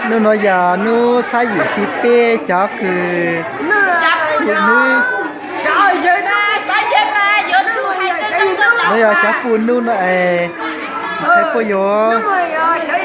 nu nói giờ nu sai gì khi pe cho cứ phụ nữ bây giờ cháu phụ nữ nó sai bây giờ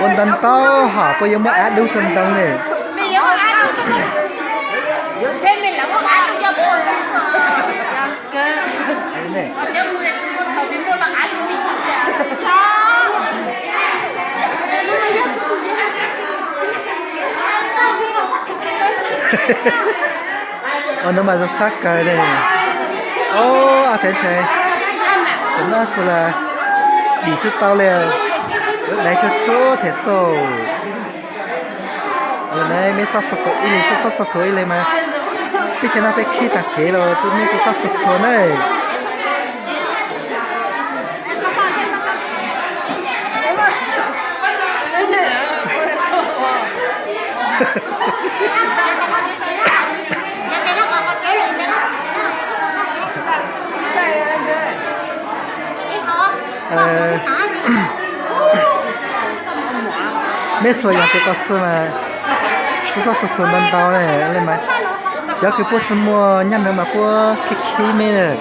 ôn tần tao họ bây giờ mới ăn đủ sân tông này này nó mà rất sắc cái này à thế thế nó là bị chút tao liền đấy cho chỗ thế sầu này mấy sắc sầu ý này chút sắc sầu ý này mà bây giờ nó phải khi ta kể rồi chứ mấy sắc sầu này mấy sốอย่างที่ก็ซื้อมาจะสักส่วนบันเทาเลยอะไรไหมเดี๋ยวคือพวกจมัวยันเดิมมาพวกขี้ไม่เลย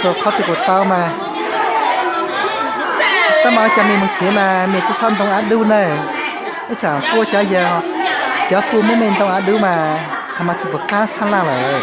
số khó thì của tao mà tao nói cho mình một chữ mà mình chỉ xong tông án đu này nó chẳng cua cho giờ cho cua mới mình tông án đu mà thằng mà chỉ bật cá sang la rồi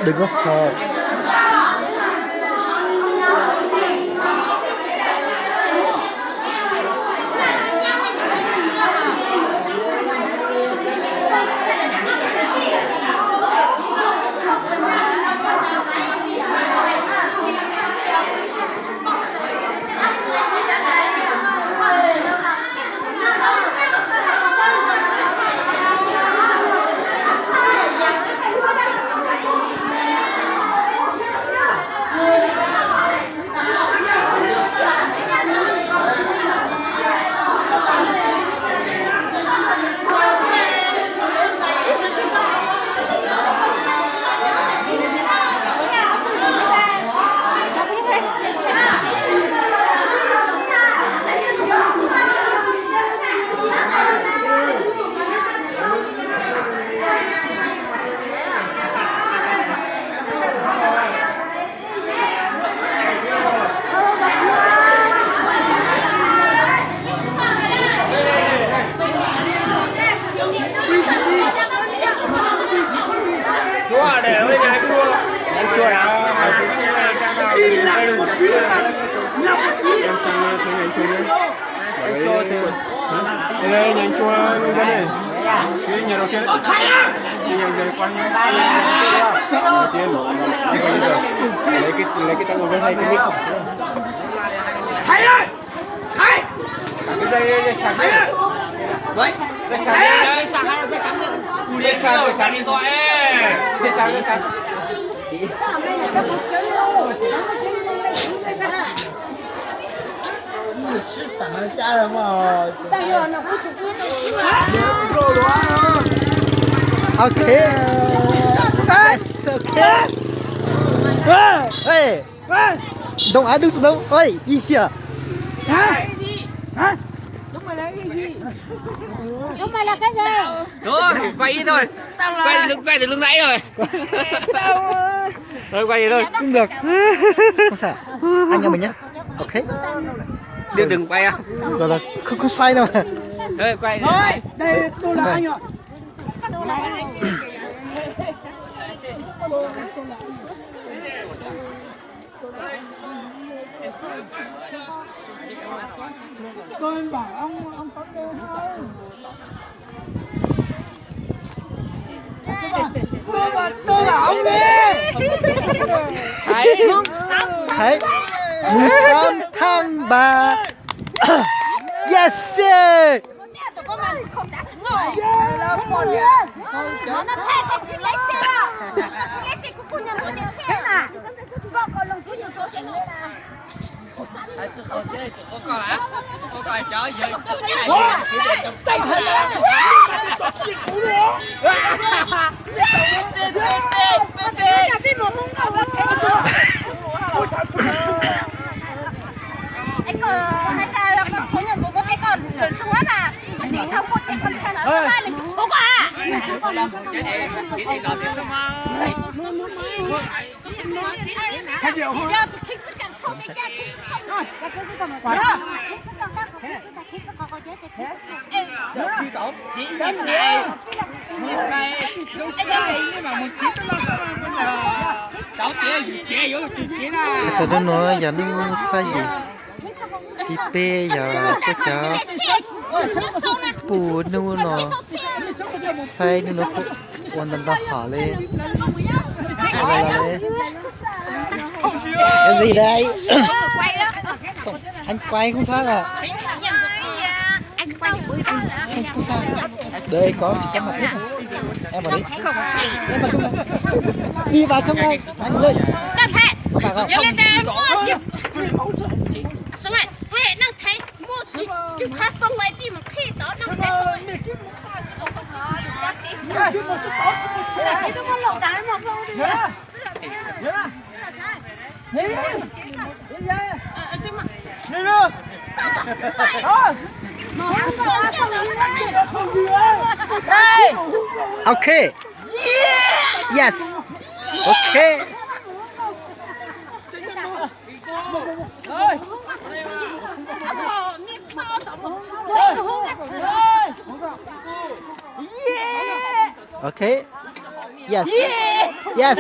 đừng có sợ đây nhánh chua người dân này cái nhà đầu tiên nhà dân quanh đầu tiên lấy cái tăng người hay cái nick thầy ơi thầy cái dây sạc đấy đấy dây sạc hay là dây cắm dây sạc điện thoại dây sạc是咱们家人嘛？但是那不是真的是。够了啊 OK yes OK ê đông á đứng xuống đâu ơi đi xìa Chúng mày là cái gì? Rồi, quay đi thôi. Quay từ lúc nãy rồi. Rồi quay đi thôi. cũng được không sao anh em mình nhé OK Đưa đừng quay à. rồi không xoay đâu mà Thôi quay. Thôi, đây tôi là anh ạ. Tôi bảo ông có đây thôi. Tôi bảo ông đi. thấy 103 yes Nó thay cái thì lấy xe à? Lấy xe của cô nhà tôi đi xe nè. Do con lồng chú nhiều tôi lên à? Có lá. Có coi chó gì. Tay thật là. Cái mồm không cầu lắm. Cái là con thốn nhà của cái con trơn trúa là chỉ thông một cái con thèn ở thứ hai là chụp thuốc à. Chị đi đòi sẽ xong rồi. Sao chịu không? Giờ tôi thích cái thông cái cái không. Cái cầm quả. Chị tổ. Chị cái này. Nhưng mà mình chỉ tới lo bây giờ. Cháu chế vô chị ra. tôi đã nói giờ nó sai gì chị bê giờ cho cháu bù nu nó sai nu nó quan tâm tao hỏi lên cái gì đây anh quay không sao à không sao đây có em mà tiếp em vào đi em vào trong đi vào trong đây anh ơi có phải không xong rồi huệ năng thấy mua chữ khác phong ngoài đi mà khi đó năng thấy chị tôi có lộn đá mà không đi OK yes OK OK yes yes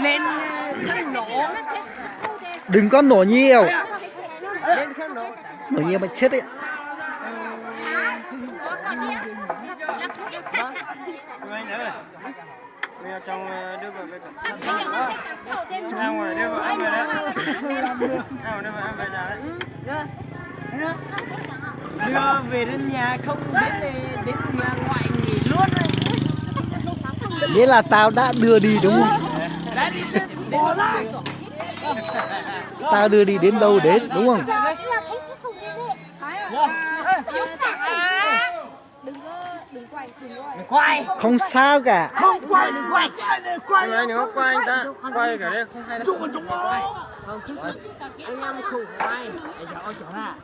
Lên nổ. đừng có nổ nhiều nổ nhiều mà chết đấy Bây giờ trong đưa vào cái ra ngoài đưa vào ăn về đấy. Đưa vào ăn về nhà đấy. Đưa về đến nhà không biết đến nhà ngoại nghỉ luôn đấy. nghĩa là tao đã đưa đi đúng không Đã đi tao đưa đi đến đâu đến đúng không Quay. không sao cả Không quay đừng quay. Quay nữa quay anh ta. Quay cả đây không hay đâu. Quay. Anh em không quay. Để cho chỗ là.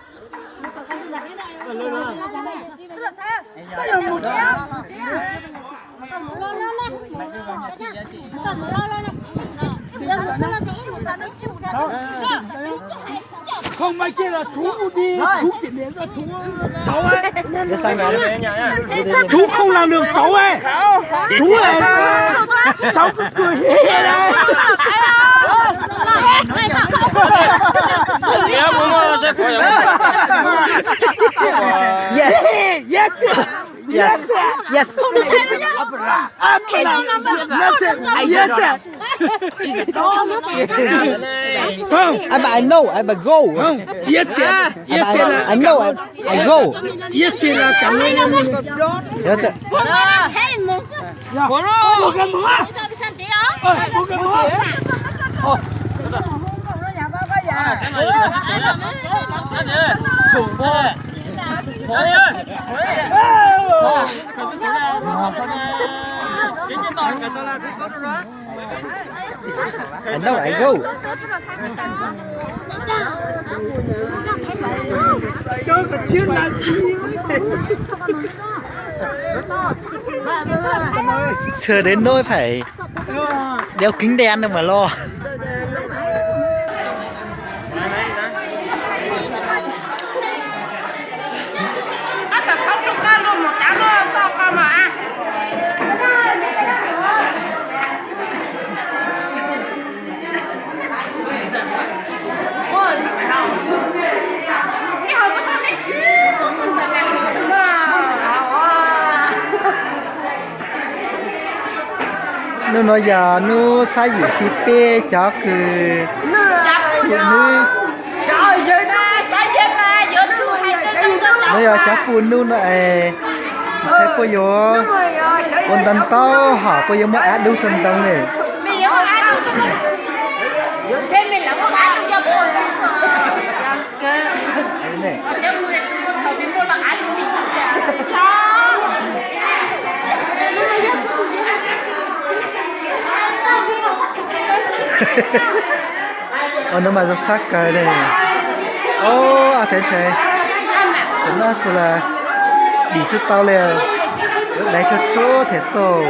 Không may kia là chú đi, chú chỉ đến là chú cháu ấy. để sang nhà đi Chú không làm được cháu ấy. Chú này cháu cứ cười hề đấy. Yes. Yes. Yes. Yes. I know. I go. Yes, yes, I know. I go. yes là cảm ơn. Yes. Thấy một Bố nó. Bố cái mỏ. Bố cái mỏ. I know. I go. Đó có chuyện là gì? Chờ đến nỗi phải đeo kính đen đâu mà lo. không được con luôn một cháu nó sao con mà Nó nói giờ nó sai gì khi pe cho cứ phụ nữ nó giờ cho phụ nữ nó sẽ có vô còn đàn tao họ có vô mà ăn đủ phần đông này trên mình là có ăn cho buồn này em người chúng tôi thầu đến mua là ăn mình nó mà rất sắc cái này ô thế thế nó là đi chút tao liền lấy cho chỗ thế số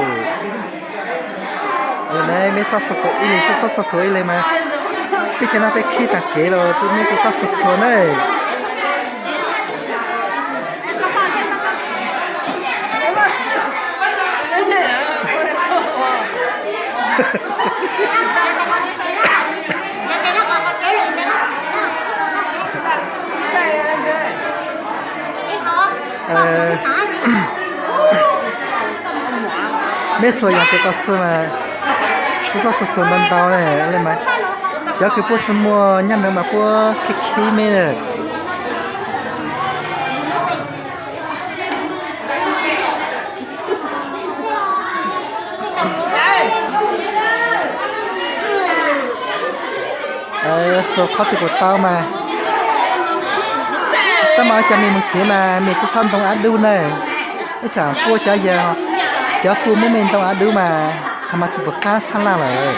này mấy sắc số ý này chút sắc số ý này mà bây giờ nó phải khi ta kể rồi chứ mấy chút sắc số này mấy sốอย่างcái có số mà chỉ số lần đầu này lên mà giờ cái bữa chúng mua nhăn nữa mà bữa khi mấy này số khó thì của tao mà tao mà cho mình một chỉ mà mình chỉ xong tông ăn đu này cái chẳng bữa cho giờ cho bữa mới mình tông ăn đu mà thằng mà chỉ bữa cá săn la rồi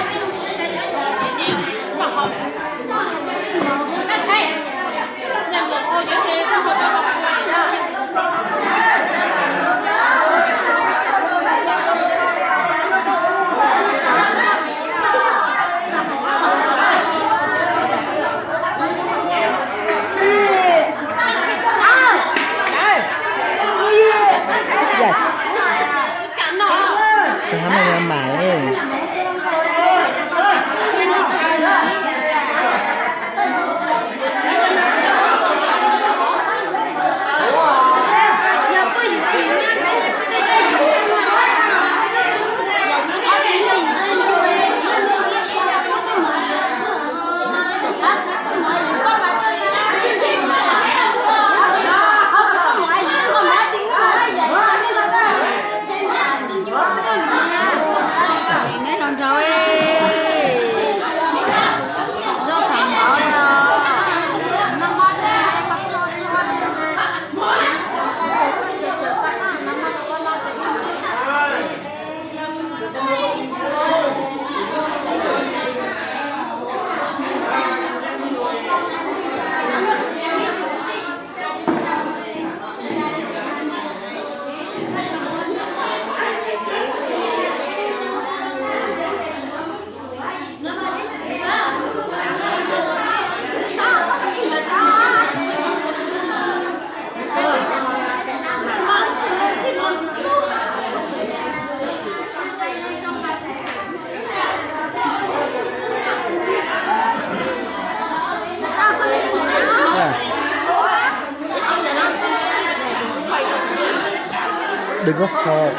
đừng có sợ.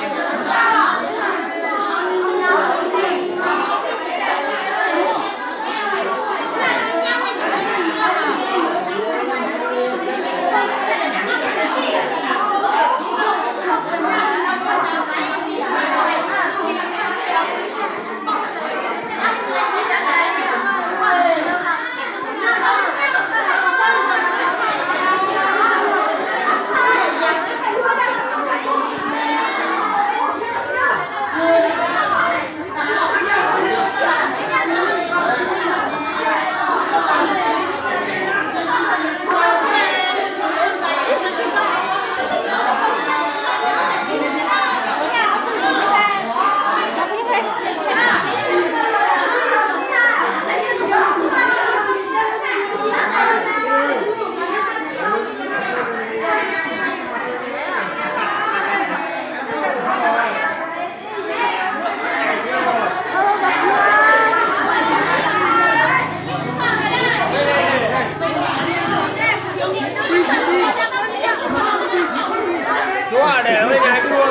Chua để với nhà chua.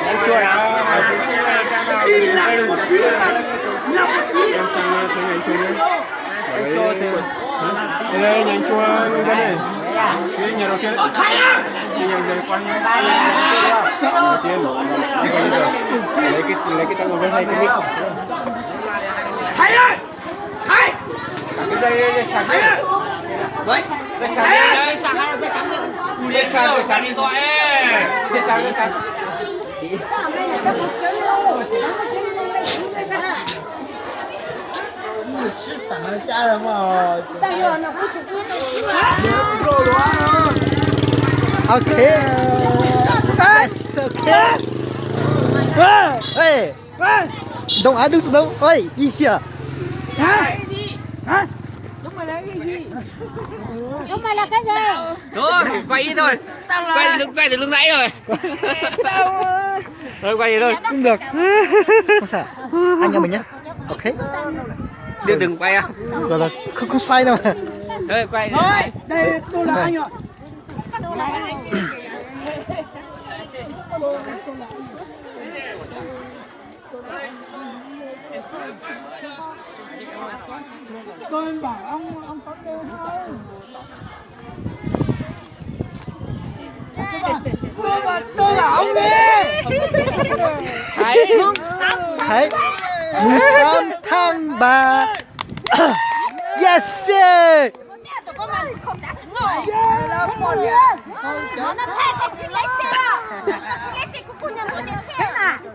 Nhà chua nào? Em sang thấy nhà chua nữa. Chua thì đây nhà chua cái này. Cái nhà đầu tiên. Cái nhà dây quanh. Đầu tiên. Lấy cái tăng bên này cái nick. Thầy ơi! Thầy! Cái dây sạc đấy. Đấy. Dây sạc hay là dây cắm đấy? Dây sạc đi thôi. Dây sạc. Okay. Yes, okay. Hey. Đông á đứng xuống đâu? Ôi, đi xìa. Không phải là cái gì? Thôi, quay đi thôi. Quay từ lúc nãy rồi. Thôi quay đi thôi. Không được. Không sao. Anh em mình nhé. Ok. Đừng quay à. Rồi, không xoay đâu mà. Thôi, quay. Thôi, đây tôi là anh ạ. Tôi bảo ông có đưa tôi là ông đi. Thấy 15 tháng 3. Yes. Tụi con mình không trả ngồi. Nó thay cái thì lấy xe đó. Lấy xe của cô nhận được tiền xe nè.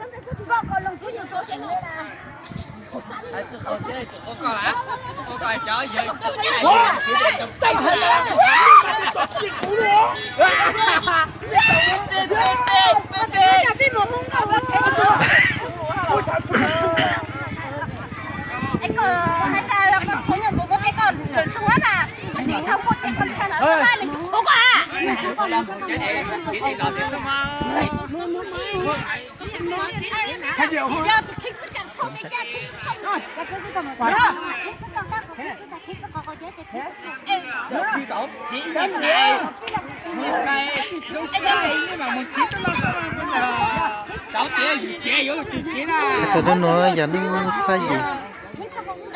Do con lồng chú nhiều chỗ tiền lên nè. Cô coi chó gì? Cái con thú nhận của cái con thú mà con chỉ thông một cái con thằng ở thứ hai là thú à. Chị đi đòi sẽ xong ơi. Sao chịu không? Giờ tôi thích cái thằng thú cái Rồi. Chị cái này. Nhưng mà mình chỉ tới lo bây giờ. Cháu trẻ vô chị nè. Tôi đã nói giờ nó sai gì.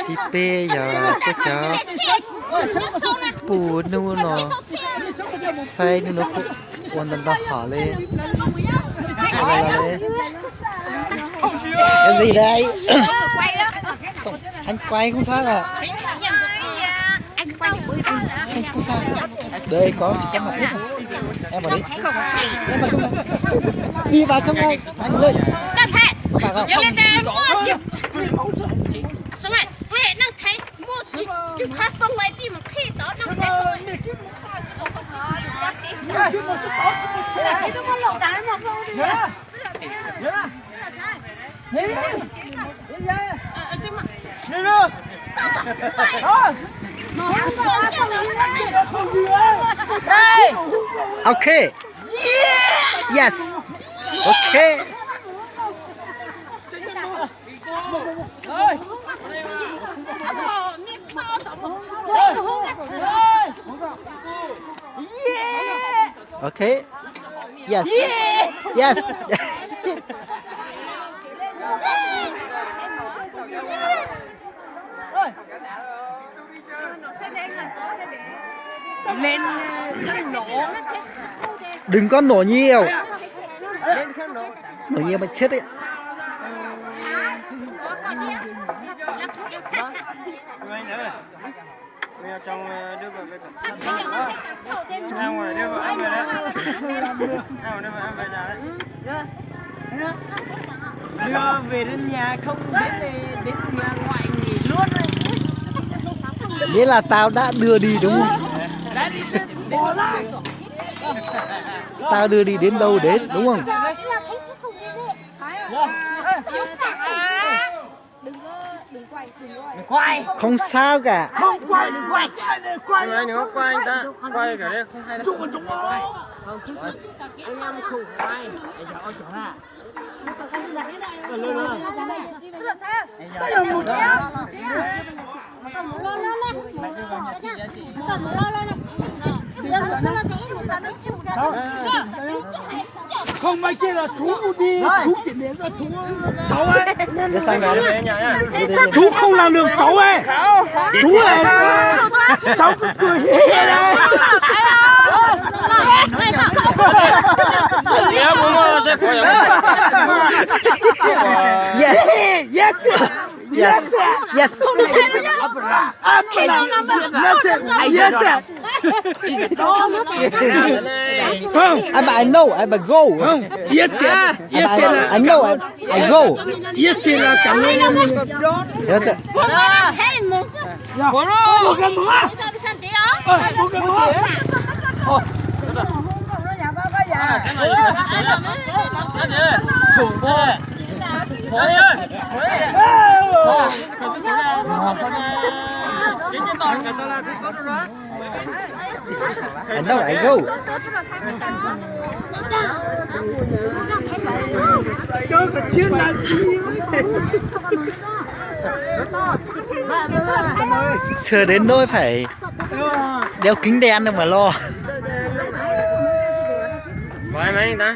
Chị bê giờ có cháu. Bù nu nó. Sai nu nó quan tâm họ lên. Cái gì đây? Anh quay không sao à? Anh quay Không sao. Đây có mặt hết rồi. Em vào đi. Em vào trong này. Đi vào trong này. Anh lên. Đang thế. Nhớ lên cho mua chụp. Xong rồi, quê đang thấy mua chụp khá phong quay đi mà khi đó đang thấy phong chị không có lộn đá mà không đi. Okay. Yes. Okay. Okay. Yes. Yes. lên khăn nổ. Đừng có nổ nhiều. Lên khăn nổ. Nổ nhiều mà chết đấy. Anh nữa. Bây giờ trong đưa vào cái ra ngoài đưa vào ăn về đấy. Đưa vào ăn về nhà đấy. Đưa về đến nhà không đến nhà ngoại nghỉ luôn đấy. Nghĩa là tao đã đưa đi đúng không? Đã đi đến Tao đưa đi đến đâu đến đúng không? quay. Không sao cả. Không quay, đừng quay. Quay anh đừng có quay anh ta. Quay cả đây không hay đâu. Không, anh em không quay. Để cho ông trưởng à. Không may kia là chú đi, chú chỉ đến là chú cháu ấy. Để sang đó. Chú không làm được cháu ấy. Chú ấy. Cháu cứ cười hề đây. Yes. Yes. Yes. Yes. Yes. Không. I know. I go. Yes. Yes. I know. I go. Yes là cảm ơn em. Yes. Một cái mũ. Một cái mũ. I know. I go. Đó có chuyện là gì? Sờ đến nỗi phải đeo kính đen đâu mà lo. Quay mấy anh ta.